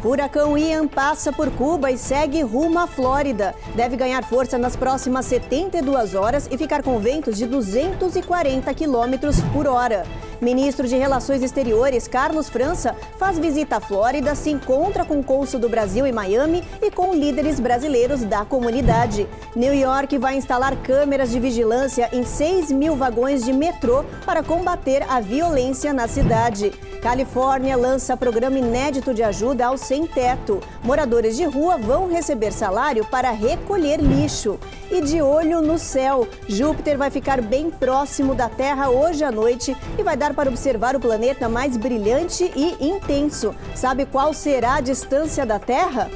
Furacão Ian passa por Cuba e segue rumo à Flórida. Deve ganhar força nas próximas 72 horas e ficar com ventos de 240 km por hora. Ministro de Relações Exteriores, Carlos França, faz visita à Flórida, se encontra com o cônsul do Brasil em Miami e com líderes brasileiros da comunidade. New York vai instalar câmeras de vigilância em 6.000 vagões de metrô para combater a violência na cidade. Califórnia lança programa inédito de ajuda aos sem-teto. Moradores de rua vão receber salário para recolher lixo. E de olho no céu, Júpiter vai ficar bem próximo da Terra hoje à noite e vai dar para observar o planeta mais brilhante e intenso. Sabe qual será a distância da Terra?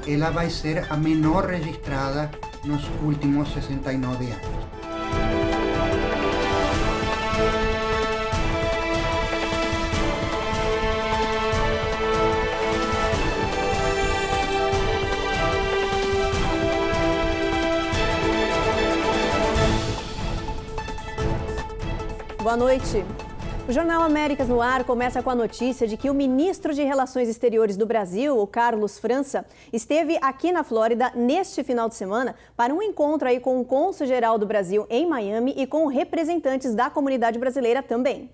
Ela vai ser a menor registrada nos últimos 69 anos. Boa noite. O Jornal Américas no Ar começa com a notícia de que o ministro de Relações Exteriores do Brasil, o Carlos França, esteve aqui na Flórida neste final de semana para um encontro aí com o cônsul-geral do Brasil em Miami e com representantes da comunidade brasileira também.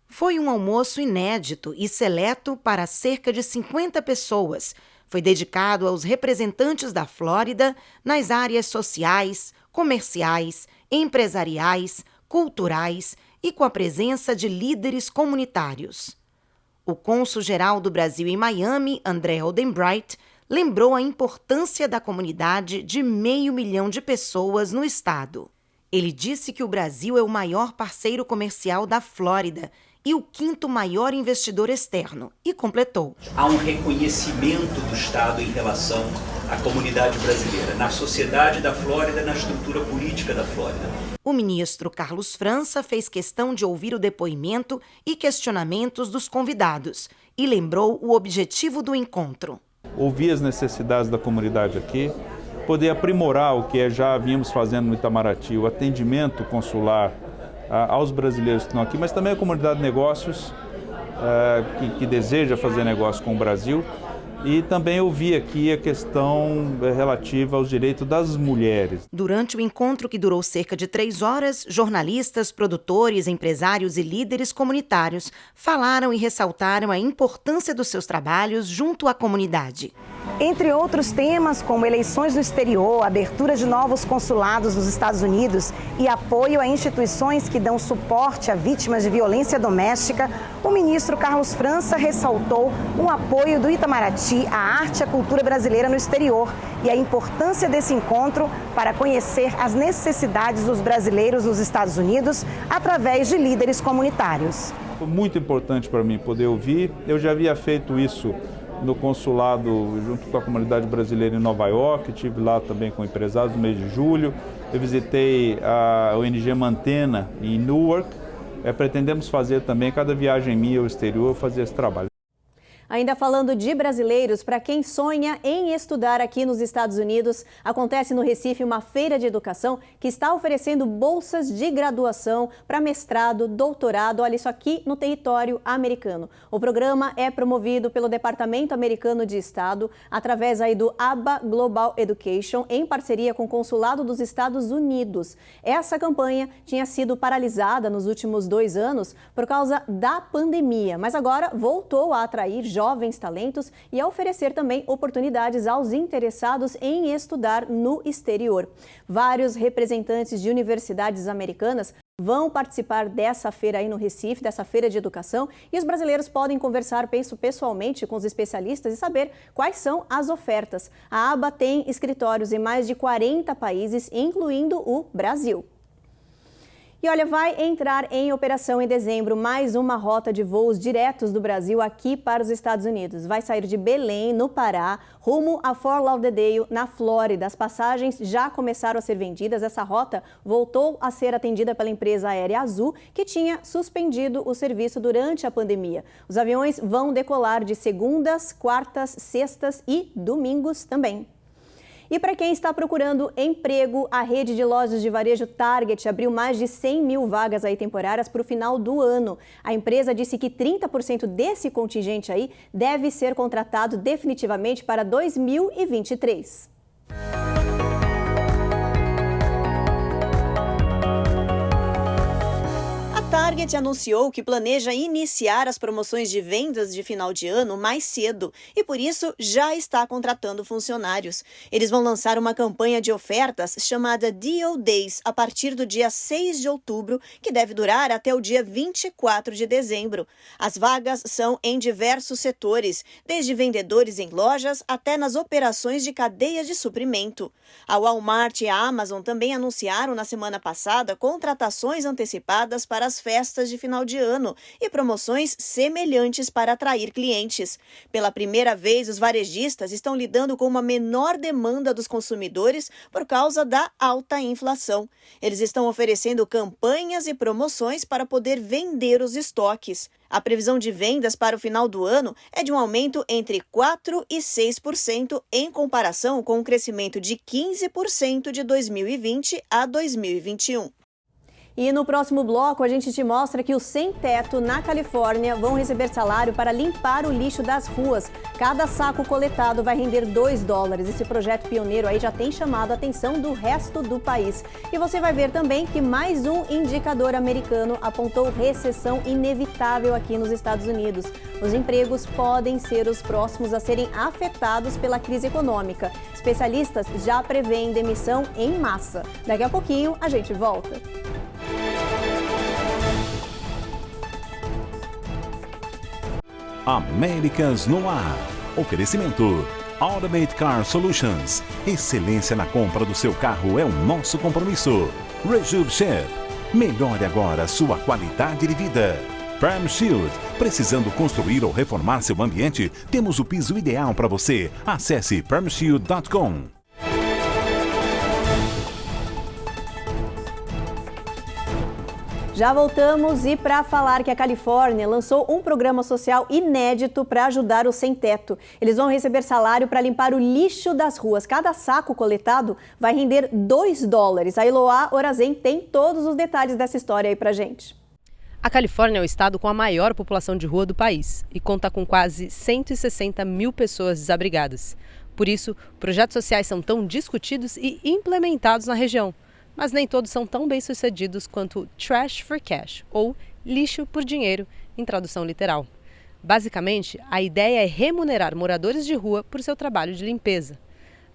Foi um almoço inédito e seleto para cerca de 50 pessoas. Foi dedicado aos representantes da Flórida nas áreas sociais, comerciais, empresariais, culturais e com a presença de líderes comunitários. O cônsul-geral do Brasil em Miami, André Oldenbright, lembrou a importância da comunidade de 500 mil de pessoas no estado. Ele disse que o Brasil é o maior parceiro comercial da Flórida e o 5º maior investidor externo, e completou: há um reconhecimento do Estado em relação à comunidade brasileira, na sociedade da Flórida, na estrutura política da Flórida. O ministro Carlos França fez questão de ouvir o depoimento e questionamentos dos convidados e lembrou o objetivo do encontro. Ouvir as necessidades da comunidade aqui, poder aprimorar o que já vínhamos fazendo no Itamaraty, o atendimento consular aos brasileiros que estão aqui, mas também a comunidade de negócios que deseja fazer negócio com o Brasil. E também ouvi aqui a questão relativa aos direitos das mulheres. Durante o encontro, que durou cerca de 3 horas, jornalistas, produtores, empresários e líderes comunitários falaram e ressaltaram a importância dos seus trabalhos junto à comunidade. Entre outros temas, como eleições no exterior, abertura de novos consulados nos Estados Unidos e apoio a instituições que dão suporte a vítimas de violência doméstica, o ministro Carlos França ressaltou o apoio do Itamaraty à arte e à cultura brasileira no exterior e a importância desse encontro para conhecer as necessidades dos brasileiros nos Estados Unidos através de líderes comunitários. Foi muito importante para mim poder ouvir. Eu já havia feito isso no consulado junto com a comunidade brasileira em Nova York, estive lá também com empresários no mês de julho. Eu visitei a ONG Mantena em Newark. Pretendemos fazer também, cada viagem minha ao exterior, fazer esse trabalho. Ainda falando de brasileiros, para quem sonha em estudar aqui nos Estados Unidos, acontece no Recife uma feira de educação que está oferecendo bolsas de graduação para mestrado, doutorado, olha isso aqui no território americano. O programa é promovido pelo Departamento Americano de Estado, através aí do ABA Global Education, em parceria com o Consulado dos Estados Unidos. Essa campanha tinha sido paralisada nos últimos 2 anos por causa da pandemia, mas agora voltou a atrair jovens talentos e a oferecer também oportunidades aos interessados em estudar no exterior. Vários representantes de universidades americanas vão participar dessa feira aí no Recife, dessa feira de educação, e os brasileiros podem conversar pessoalmente com os especialistas e saber quais são as ofertas. A ABA tem escritórios em mais de 40 países, incluindo o Brasil. E olha, vai entrar em operação em dezembro mais uma rota de voos diretos do Brasil aqui para os Estados Unidos. Vai sair de Belém, no Pará, rumo a Fort Lauderdale, na Flórida. As passagens já começaram a ser vendidas. Essa rota voltou a ser atendida pela empresa aérea Azul, que tinha suspendido o serviço durante a pandemia. Os aviões vão decolar de segundas, quartas, sextas e domingos também. E para quem está procurando emprego, a rede de lojas de varejo Target abriu mais de 100 mil vagas aí temporárias para o final do ano. A empresa disse que 30% desse contingente aí deve ser contratado definitivamente para 2023. Target anunciou que planeja iniciar as promoções de vendas de final de ano mais cedo e, por isso, já está contratando funcionários. Eles vão lançar uma campanha de ofertas chamada Deal Days a partir do dia 6 de outubro, que deve durar até o dia 24 de dezembro. As vagas são em diversos setores, desde vendedores em lojas até nas operações de cadeias de suprimento. A Walmart e a Amazon também anunciaram na semana passada contratações antecipadas para as festas de final de ano e promoções semelhantes para atrair clientes. Pela primeira vez, os varejistas estão lidando com uma menor demanda dos consumidores por causa da alta inflação. Eles estão oferecendo campanhas e promoções para poder vender os estoques. A previsão de vendas para o final do ano é de um aumento entre 4% e 6% em comparação com o crescimento de 15% de 2020 a 2021. E no próximo bloco, a gente te mostra que os sem-teto na Califórnia vão receber salário para limpar o lixo das ruas. Cada saco coletado vai render $2. Esse projeto pioneiro aí já tem chamado a atenção do resto do país. E você vai ver também que mais um indicador americano apontou recessão inevitável aqui nos Estados Unidos. Os empregos podem ser os próximos a serem afetados pela crise econômica. Especialistas já prevêem demissão em massa. Daqui a pouquinho, a gente volta. Américas no ar. Oferecimento Automate Car Solutions. Excelência na compra do seu carro é o nosso compromisso. Rejub Chef. Melhore agora sua qualidade de vida. Prime Shield. Precisando construir ou reformar seu ambiente? Temos o piso ideal para você. Acesse primeshield.com. Já voltamos e para falar que a Califórnia lançou um programa social inédito para ajudar os sem-teto. Eles vão receber salário para limpar o lixo das ruas. Cada saco coletado vai render $2. A Eloá Orazen tem todos os detalhes dessa história aí pra gente. A Califórnia é o estado com a maior população de rua do país e conta com quase 160 mil pessoas desabrigadas. Por isso, projetos sociais são tão discutidos e implementados na região. Mas nem todos são tão bem-sucedidos quanto Trash for Cash, ou lixo por dinheiro, em tradução literal. Basicamente, a ideia é remunerar moradores de rua por seu trabalho de limpeza.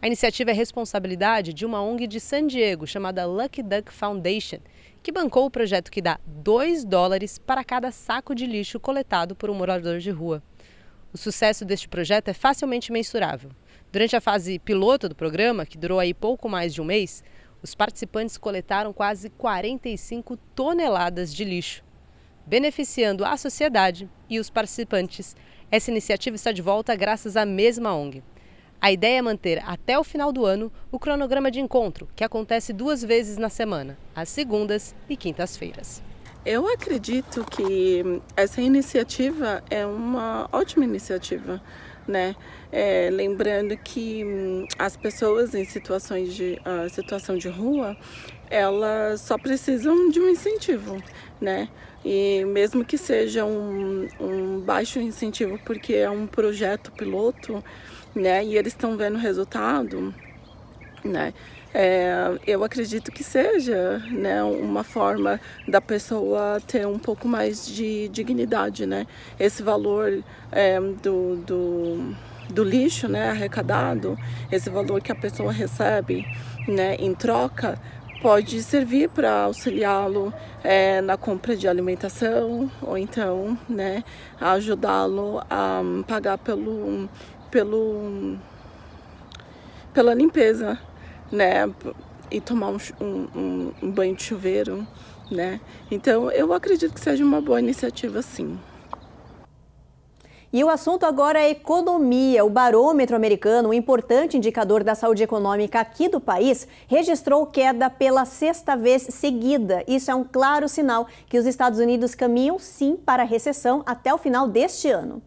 A iniciativa é responsabilidade de uma ONG de San Diego, chamada Lucky Duck Foundation, que bancou o projeto que dá $2 para cada saco de lixo coletado por um morador de rua. O sucesso deste projeto é facilmente mensurável. Durante a fase piloto do programa, que durou aí pouco mais de um mês, os participantes coletaram quase 45 toneladas de lixo. Beneficiando a sociedade e os participantes, essa iniciativa está de volta graças à mesma ONG. A ideia é manter até o final do ano o cronograma de encontro, que acontece 2 vezes na semana, às segundas e quintas-feiras. Eu acredito que essa iniciativa é uma ótima iniciativa, né? Lembrando que as pessoas em situação de rua, elas só precisam de um incentivo, né? E mesmo que seja um baixo incentivo, porque é um projeto piloto, né? E eles estão vendo resultado, né? Eu acredito que seja, né, uma forma da pessoa ter um pouco mais de dignidade, né? Esse valor do lixo, né, arrecadado, esse valor que a pessoa recebe, né, em troca, pode servir para auxiliá-lo na compra de alimentação, ou então, né, ajudá-lo a pagar pela limpeza, né, e tomar um banho de chuveiro, né? Então, eu acredito que seja uma boa iniciativa, sim. E o assunto agora é economia. O barômetro americano, um importante indicador da saúde econômica aqui do país, registrou queda pela 6ª vez seguida. Isso é um claro sinal que os Estados Unidos caminham sim para a recessão até o final deste ano.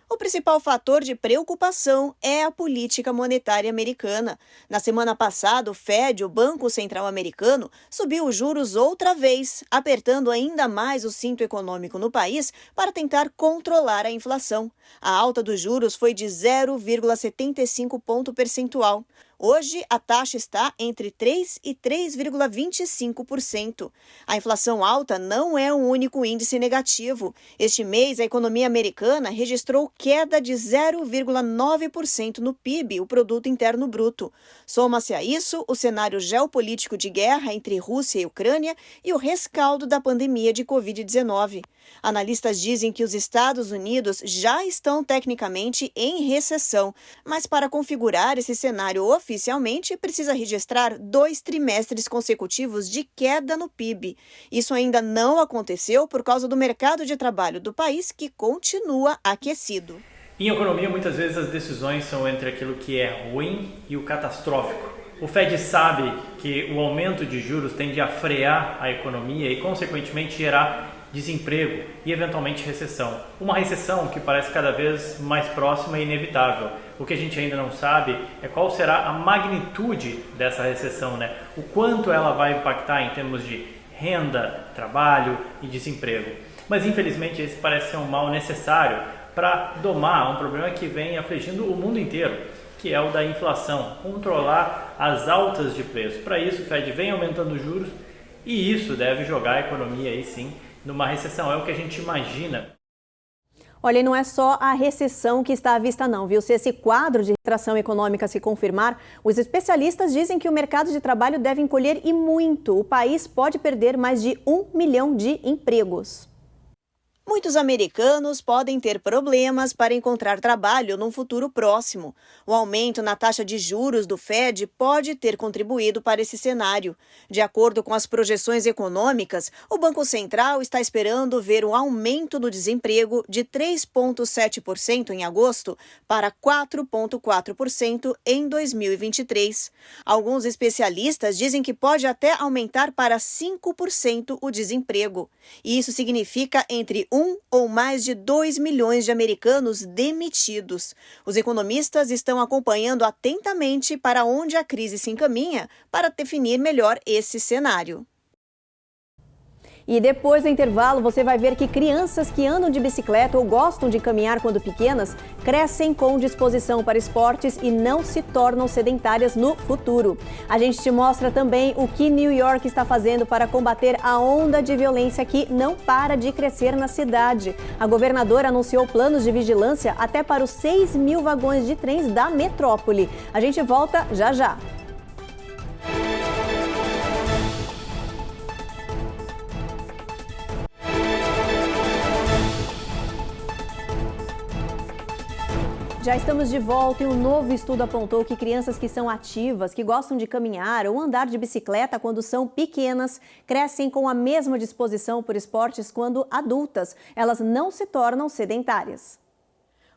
O principal fator de preocupação é a política monetária americana. Na semana passada, o Fed, o Banco Central Americano, subiu os juros outra vez, apertando ainda mais o cinto econômico no país para tentar controlar a inflação. A alta dos juros foi de 0,75 ponto percentual. Hoje, a taxa está entre 3% e 3,25%. A inflação alta não é um único índice negativo. Este mês, a economia americana registrou queda de 0,9% no PIB, o Produto Interno Bruto. Soma-se a isso o cenário geopolítico de guerra entre Rússia e Ucrânia e o rescaldo da pandemia de Covid-19. Analistas dizem que os Estados Unidos já estão tecnicamente em recessão, mas para configurar esse cenário oficialmente precisa registrar 2 trimestres consecutivos de queda no PIB. Isso ainda não aconteceu por causa do mercado de trabalho do país, que continua aquecido. Em economia, muitas vezes as decisões são entre aquilo que é ruim e o catastrófico. O Fed sabe que o aumento de juros tende a frear a economia e, consequentemente, gerar desemprego e, eventualmente, recessão. Uma recessão que parece cada vez mais próxima e inevitável. O que a gente ainda não sabe é qual será a magnitude dessa recessão, né? O quanto ela vai impactar em termos de renda, trabalho e desemprego. Mas, infelizmente, esse parece ser um mal necessário para domar um problema que vem afligindo o mundo inteiro, que é o da inflação, controlar as altas de preço. Para isso, o Fed vem aumentando os juros e isso deve jogar a economia aí sim numa recessão, é o que a gente imagina. Olha, e não é só a recessão que está à vista não, viu? Se esse quadro de retração econômica se confirmar, os especialistas dizem que o mercado de trabalho deve encolher e muito. O país pode perder mais de 1 milhão de empregos. Muitos americanos podem ter problemas para encontrar trabalho num futuro próximo. O aumento na taxa de juros do Fed pode ter contribuído para esse cenário. De acordo com as projeções econômicas, o Banco Central está esperando ver um aumento no desemprego de 3,7% em agosto para 4,4% em 2023. Alguns especialistas dizem que pode até aumentar para 5% o desemprego. E isso significa entre 1 ou mais de 2 milhões de americanos demitidos. Os economistas estão acompanhando atentamente para onde a crise se encaminha para definir melhor esse cenário. E depois do intervalo, você vai ver que crianças que andam de bicicleta ou gostam de caminhar quando pequenas crescem com disposição para esportes e não se tornam sedentárias no futuro. A gente te mostra também o que New York está fazendo para combater a onda de violência que não para de crescer na cidade. A governadora anunciou planos de vigilância até para os 6 mil vagões de trens da metrópole. A gente volta já já. Já estamos de volta e um novo estudo apontou que crianças que são ativas, que gostam de caminhar ou andar de bicicleta quando são pequenas, crescem com a mesma disposição por esportes quando adultas. Elas não se tornam sedentárias.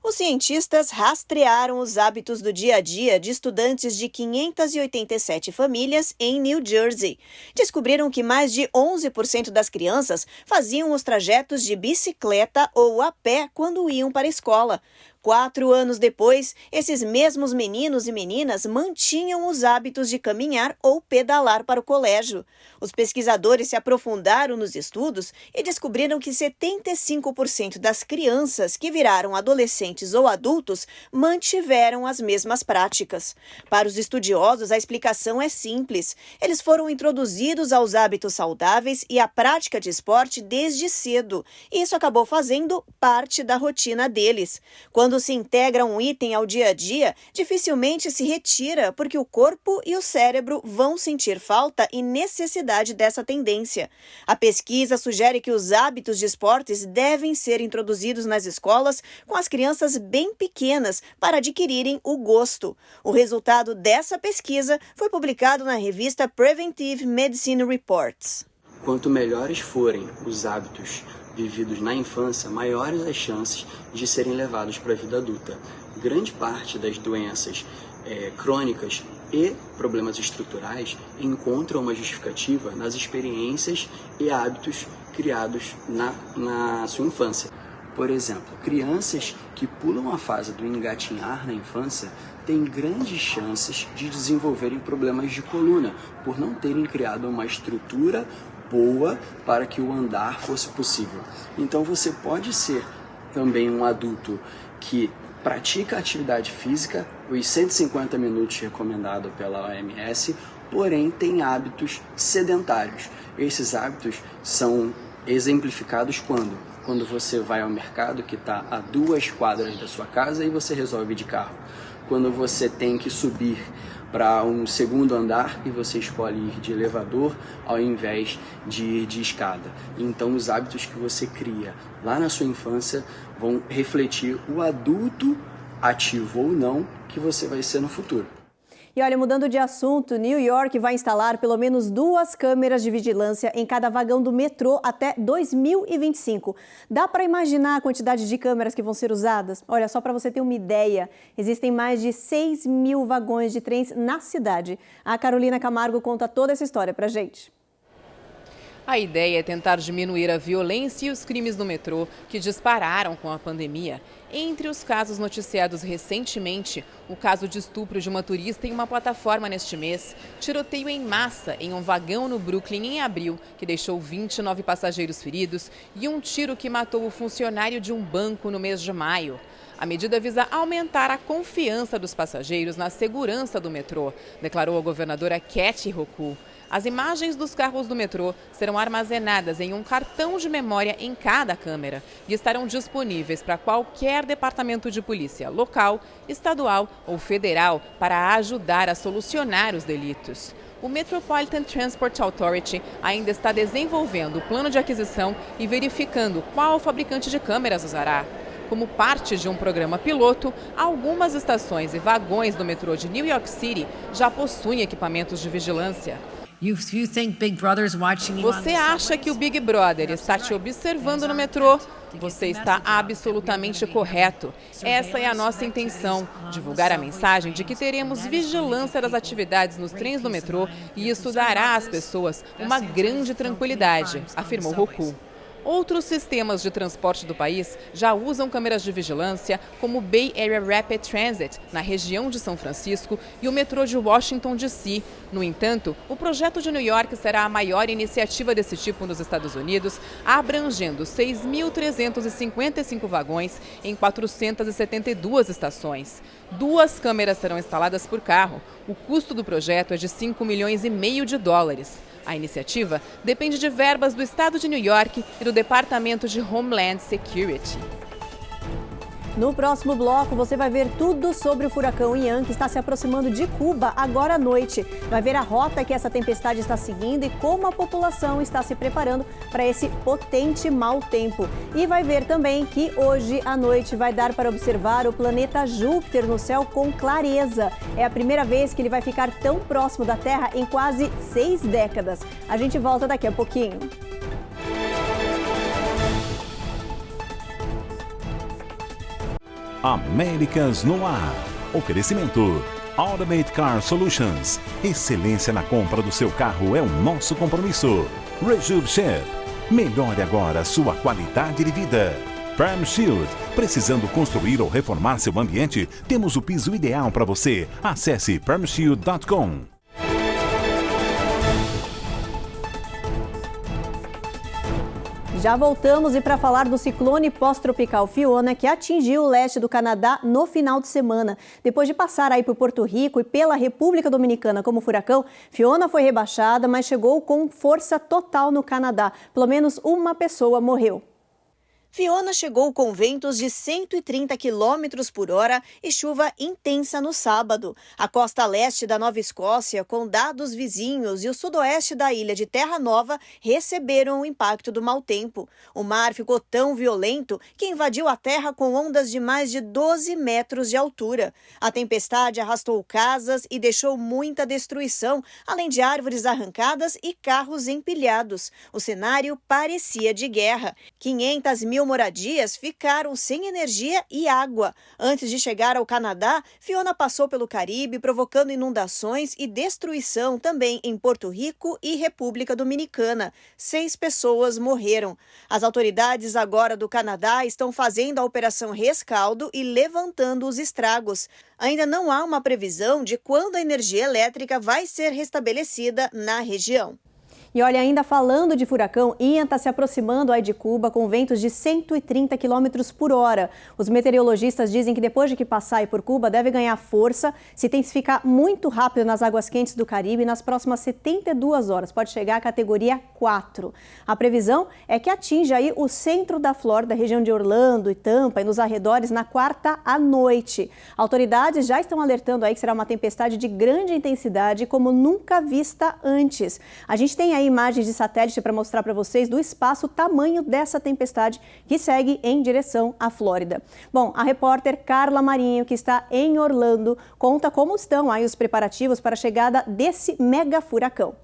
Os cientistas rastrearam os hábitos do dia a dia de estudantes de 587 famílias em New Jersey. Descobriram que mais de 11% das crianças faziam os trajetos de bicicleta ou a pé quando iam para a escola. 4 anos depois, esses mesmos meninos e meninas mantinham os hábitos de caminhar ou pedalar para o colégio. Os pesquisadores se aprofundaram nos estudos e descobriram que 75% das crianças que viraram adolescentes ou adultos mantiveram as mesmas práticas. Para os estudiosos, a explicação é simples. Eles foram introduzidos aos hábitos saudáveis e à prática de esporte desde cedo. E isso acabou fazendo parte da rotina deles. Quando se integra um item ao dia a dia, dificilmente se retira, porque o corpo e o cérebro vão sentir falta e necessidade dessa tendência. A pesquisa sugere que os hábitos de esportes devem ser introduzidos nas escolas com as crianças bem pequenas para adquirirem o gosto. O resultado dessa pesquisa foi publicado na revista Preventive Medicine Reports. Quanto melhores forem os hábitos vividos na infância, maiores as chances de serem levados para a vida adulta. Grande parte das doenças crônicas e problemas estruturais encontram uma justificativa nas experiências e hábitos criados na sua infância. Por exemplo, crianças que pulam a fase do engatinhar na infância têm grandes chances de desenvolverem problemas de coluna, por não terem criado uma estrutura boa para que o andar fosse possível. Então você pode ser também um adulto que pratica atividade física, os 150 minutos recomendados pela OMS, porém tem hábitos sedentários. Esses hábitos são exemplificados quando você vai ao mercado, que está a 2 quadras da sua casa, e você resolve ir de carro. Quando você tem que subir para um segundo andar e você escolhe ir de elevador ao invés de ir de escada. Então os hábitos que você cria lá na sua infância vão refletir o adulto, ativo ou não, que você vai ser no futuro. E olha, mudando de assunto, New York vai instalar pelo menos 2 câmeras de vigilância em cada vagão do metrô até 2025. Dá para imaginar a quantidade de câmeras que vão ser usadas? Olha, só para você ter uma ideia, existem mais de 6.000 vagões de trens na cidade. A Carolina Camargo conta toda essa história pra gente. A ideia é tentar diminuir a violência e os crimes no metrô, que dispararam com a pandemia. Entre os casos noticiados recentemente, o caso de estupro de uma turista em uma plataforma neste mês, tiroteio em massa em um vagão no Brooklyn em abril, que deixou 29 passageiros feridos, e um tiro que matou o funcionário de um banco no mês de maio. A medida visa aumentar a confiança dos passageiros na segurança do metrô, declarou a governadora Kathy Hochul. As imagens dos carros do metrô serão armazenadas em um cartão de memória em cada câmera e estarão disponíveis para qualquer departamento de polícia local, estadual ou federal para ajudar a solucionar os delitos. O Metropolitan Transport Authority ainda está desenvolvendo o plano de aquisição e verificando qual fabricante de câmeras usará. Como parte de um programa piloto, algumas estações e vagões do metrô de New York City já possuem equipamentos de vigilância. Você acha que o Big Brother está te observando no metrô? Você está absolutamente correto. Essa é a nossa intenção, divulgar a mensagem de que teremos vigilância das atividades nos trens do metrô e isso dará às pessoas uma grande tranquilidade, afirmou Hochul. Outros sistemas de transporte do país já usam câmeras de vigilância, como o Bay Area Rapid Transit, na região de São Francisco, e o metrô de Washington, D.C. No entanto, o projeto de New York será a maior iniciativa desse tipo nos Estados Unidos, abrangendo 6.355 vagões em 472 estações. 2 câmeras serão instaladas por carro. O custo do projeto é de $5,5 milhões. A iniciativa depende de verbas do estado de New York e do Departamento de Homeland Security. No próximo bloco, você vai ver tudo sobre o furacão Ian, que está se aproximando de Cuba agora à noite. Vai ver a rota que essa tempestade está seguindo e como a população está se preparando para esse potente mau tempo. E vai ver também que hoje à noite vai dar para observar o planeta Júpiter no céu com clareza. É a primeira vez que ele vai ficar tão próximo da Terra em quase 6 décadas. A gente volta daqui a pouquinho. Américas no ar. Oferecimento Automate Car Solutions. Excelência na compra do seu carro é o nosso compromisso. Rejub Chef. Melhore agora sua qualidade de vida. Perm Shield. Precisando construir ou reformar seu ambiente? Temos o piso ideal para você. Acesse permshield.com. Já voltamos e para falar do ciclone pós-tropical Fiona, que atingiu o leste do Canadá no final de semana. Depois de passar aí por Porto Rico e pela República Dominicana como furacão, Fiona foi rebaixada, mas chegou com força total no Canadá. Pelo menos uma pessoa morreu. Fiona chegou com ventos de 130 km por hora e chuva intensa no sábado. A costa leste da Nova Escócia, condados vizinhos e o sudoeste da ilha de Terra Nova receberam o impacto do mau tempo. O mar ficou tão violento que invadiu a terra com ondas de mais de 12 metros de altura. A tempestade arrastou casas e deixou muita destruição, além de árvores arrancadas e carros empilhados. O cenário parecia de guerra. 500 mil mil moradias ficaram sem energia e água. Antes de chegar ao Canadá, Fiona passou pelo Caribe, provocando inundações e destruição também em Porto Rico e República Dominicana. 6 pessoas morreram. As autoridades agora do Canadá estão fazendo a Operação Rescaldo e levantando os estragos. Ainda não há uma previsão de quando a energia elétrica vai ser restabelecida na região. E olha, ainda falando de furacão, Ian está se aproximando aí de Cuba com ventos de 130 km por hora. Os meteorologistas dizem que depois de que passar aí por Cuba, deve ganhar força, se intensificar muito rápido nas águas quentes do Caribe nas próximas 72 horas. Pode chegar à categoria 4. A previsão é que atinja aí o centro da Flórida, região de Orlando e Tampa e nos arredores na quarta à noite. Autoridades já estão alertando aí que será uma tempestade de grande intensidade como nunca vista antes. A gente tem aí imagens de satélite para mostrar para vocês do espaço o tamanho dessa tempestade que segue em direção à Flórida. Bom, a repórter Carla Marinho, que está em Orlando, conta como estão aí os preparativos para a chegada desse mega furacão.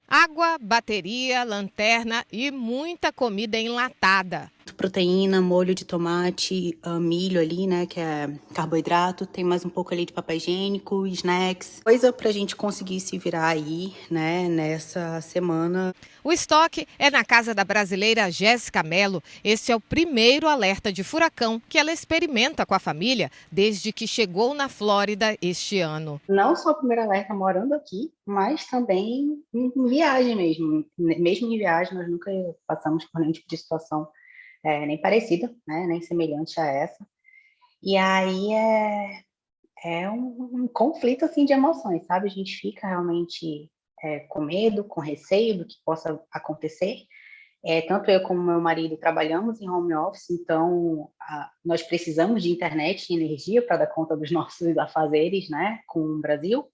Água, bateria, lanterna e muita comida enlatada. Proteína, molho de tomate, milho ali, né, que é carboidrato, tem mais um pouco ali de papel higiênico, snacks, coisa pra gente conseguir se virar aí, né, nessa semana. O estoque é na casa da brasileira Jéssica Mello. Esse é o primeiro alerta de furacão que ela experimenta com a família desde que chegou na Flórida este ano. Não só o primeiro alerta morando aqui, mas também em viagem mesmo. Mesmo em viagem, nós nunca passamos por nenhum tipo de situação nem parecida, né, nem semelhante a essa. E aí é um conflito assim, de emoções, sabe? A gente fica realmente com medo, com receio do que possa acontecer. Tanto eu como meu marido trabalhamos em home office, então nós precisamos de internet e energia para dar conta dos nossos afazeres, né, com o Brasil.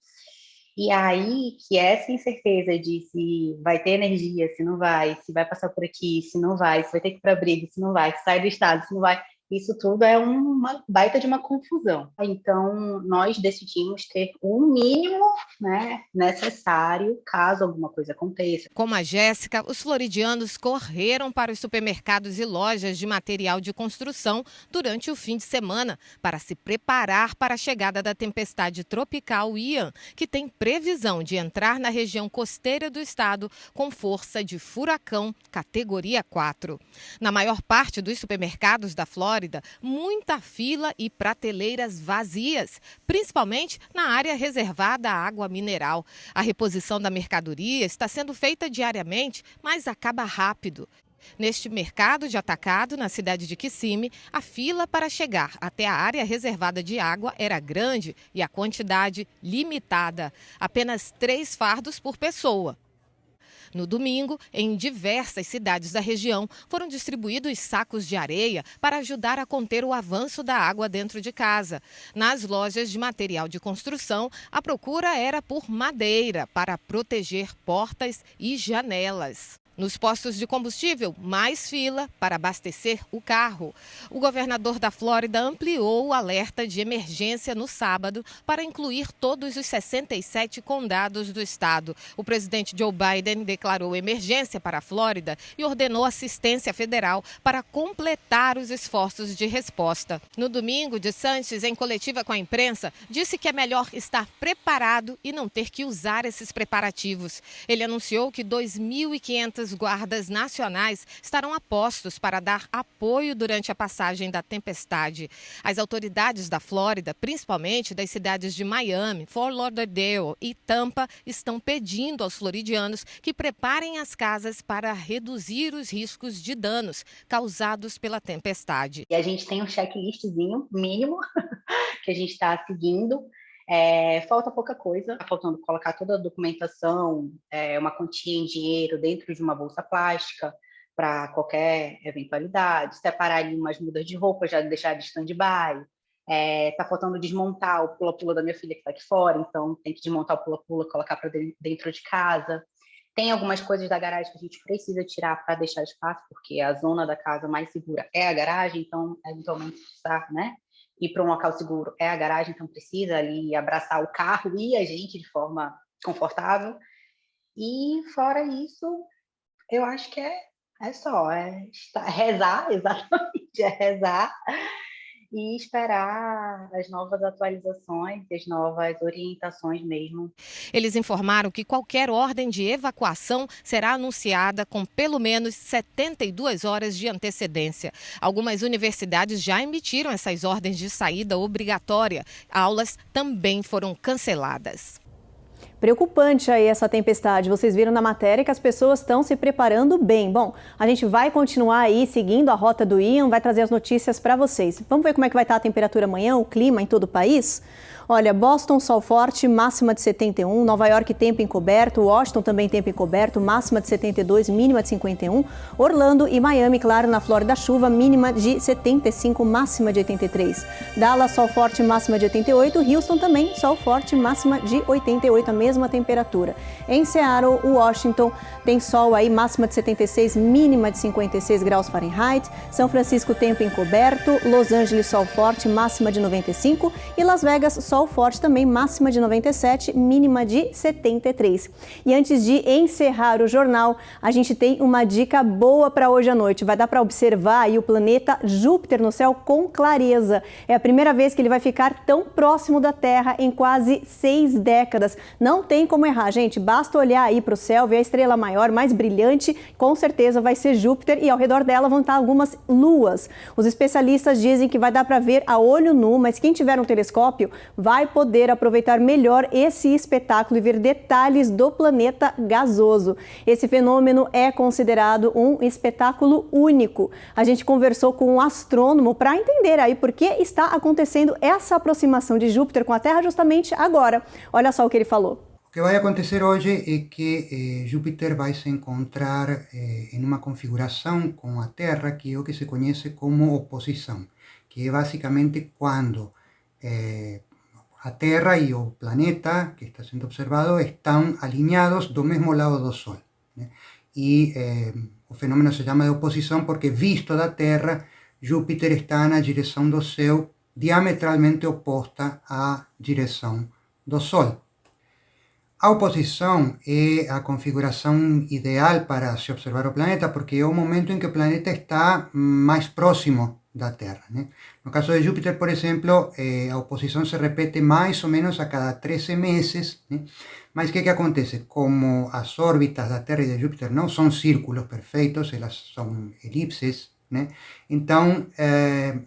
E aí, que essa incerteza de se vai ter energia, se não vai, se vai passar por aqui, se não vai, se vai ter que ir para abrigo, se não vai, se sai do estado, se não vai, isso tudo é uma baita de uma confusão. Então, nós decidimos ter o mínimo, né, necessário caso alguma coisa aconteça. Como a Jéssica, os floridianos correram para os supermercados e lojas de material de construção durante o fim de semana para se preparar para a chegada da tempestade tropical Ian, que tem previsão de entrar na região costeira do estado com força de furacão categoria 4. Na maior parte dos supermercados da Flórida, muita fila e prateleiras vazias, principalmente na área reservada à água mineral. A reposição da mercadoria está sendo feita diariamente, mas acaba rápido. Neste mercado de atacado, na cidade de Kissimmee, a fila para chegar até a área reservada de água era grande e a quantidade limitada, apenas 3 fardos por pessoa. No domingo, em diversas cidades da região, foram distribuídos sacos de areia para ajudar a conter o avanço da água dentro de casa. Nas lojas de material de construção, a procura era por madeira para proteger portas e janelas. Nos postos de combustível, mais fila para abastecer o carro. O governador da Flórida ampliou o alerta de emergência no sábado para incluir todos os 67 condados do estado. O presidente Joe Biden declarou emergência para a Flórida e ordenou assistência federal para completar os esforços de resposta. No domingo, DeSantis, em coletiva com a imprensa, disse que é melhor estar preparado e não ter que usar esses preparativos. Ele anunciou que 2.500 guardas nacionais estarão a postos para dar apoio durante a passagem da tempestade. As autoridades da Flórida, principalmente das cidades de Miami, Fort Lauderdale e Tampa, estão pedindo aos floridianos que preparem as casas para reduzir os riscos de danos causados pela tempestade. E a gente tem um checklistzinho mínimo que a gente está seguindo. Falta pouca coisa, está faltando colocar toda a documentação, uma quantia em dinheiro dentro de uma bolsa plástica para qualquer eventualidade, separar ali umas mudas de roupa, já deixar de stand-by. Está faltando desmontar o pula-pula da minha filha que está aqui fora, então tem que desmontar o pula-pula, colocar para dentro de casa. Tem algumas coisas da garagem que a gente precisa tirar para deixar espaço, porque a zona da casa mais segura é a garagem, então eventualmente precisar, né? Ir para um local seguro é a garagem, então precisa ali abraçar o carro e a gente de forma confortável. E fora isso, eu acho que é É só, rezar, exatamente, rezar e esperar as novas atualizações, as novas orientações mesmo. Eles informaram que qualquer ordem de evacuação será anunciada com pelo menos 72 horas de antecedência. Algumas universidades já emitiram essas ordens de saída obrigatória. Aulas também foram canceladas. Preocupante aí essa tempestade. Vocês viram na matéria que as pessoas estão se preparando bem. Bom, a gente vai continuar aí seguindo a rota do Ian, vai trazer as notícias para vocês. Vamos ver como é que vai estar a temperatura amanhã, o clima em todo o país? Olha, Boston, sol forte, máxima de 71. Nova York, tempo encoberto. Washington também tempo encoberto, máxima de 72, mínima de 51. Orlando e Miami, claro, na Flórida, chuva, mínima de 75, máxima de 83. Dallas, sol forte, máxima de 88. Houston também, sol forte, máxima de 88, a mesma temperatura. Em Seattle, Washington, tem sol aí, máxima de 76, mínima de 56 graus Fahrenheit. São Francisco, tempo encoberto. Los Angeles, sol forte, máxima de 95. E Las Vegas, sol forte também, máxima de 97, mínima de 73. E antes de encerrar o jornal, a gente tem uma dica boa para hoje à noite. Vai dar para observar aí o planeta Júpiter no céu com clareza. É a primeira vez que ele vai ficar tão próximo da Terra em quase 6 décadas. Não tem como errar, gente. Basta olhar aí para o céu, ver a estrela maior, mais brilhante, com certeza vai ser Júpiter, e ao redor dela vão estar algumas luas. Os especialistas dizem que vai dar para ver a olho nu, mas quem tiver um telescópio vai poder aproveitar melhor esse espetáculo e ver detalhes do planeta gasoso. Esse fenômeno é considerado um espetáculo único. A gente conversou com um astrônomo para entender aí por que está acontecendo essa aproximação de Júpiter com a Terra justamente agora. Olha só o que ele falou. O que vai acontecer hoje é que Júpiter vai se encontrar em uma configuração com a Terra, que é o que se conhece como oposição, que é basicamente quando a Terra e o planeta que está sendo observado estão alinhados do mesmo lado do Sol, né? E o fenômeno se chama de oposição porque, visto da Terra, Júpiter está na direção do céu diametralmente oposta à direção do Sol. A oposição é a configuração ideal para se observar o planeta porque é o momento em que o planeta está mais próximo da Terra, né? No caso de Júpiter, por exemplo, a oposição se repete mais ou menos a cada 13 meses, né? Mas o que acontece? Como as órbitas da Terra e de Júpiter não são círculos perfeitos, elas são elipses, né? Então,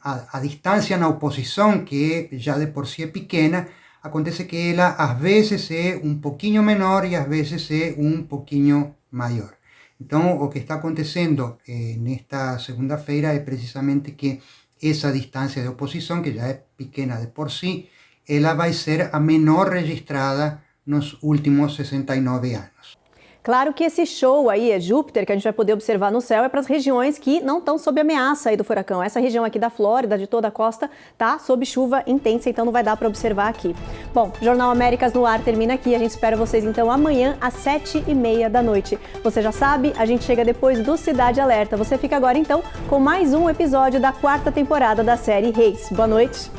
a distância na oposição, que já de por si é pequena, acontece que ela às vezes é um pouquinho menor e às vezes é um pouquinho maior. Então, o que está acontecendo nesta segunda-feira é precisamente que essa distância de oposição, que já é pequena de por si, ela vai ser a menor registrada nos últimos 69 anos. Claro que esse show aí, Júpiter, que a gente vai poder observar no céu, é para as regiões que não estão sob ameaça aí do furacão. Essa região aqui da Flórida, de toda a costa, tá sob chuva intensa, então não vai dar para observar aqui. Bom, Jornal Américas no ar termina aqui. A gente espera vocês então amanhã às 7h30 da noite. Você já sabe, a gente chega depois do Cidade Alerta. Você fica agora então com mais um episódio da 4ª temporada da série Reis. Boa noite.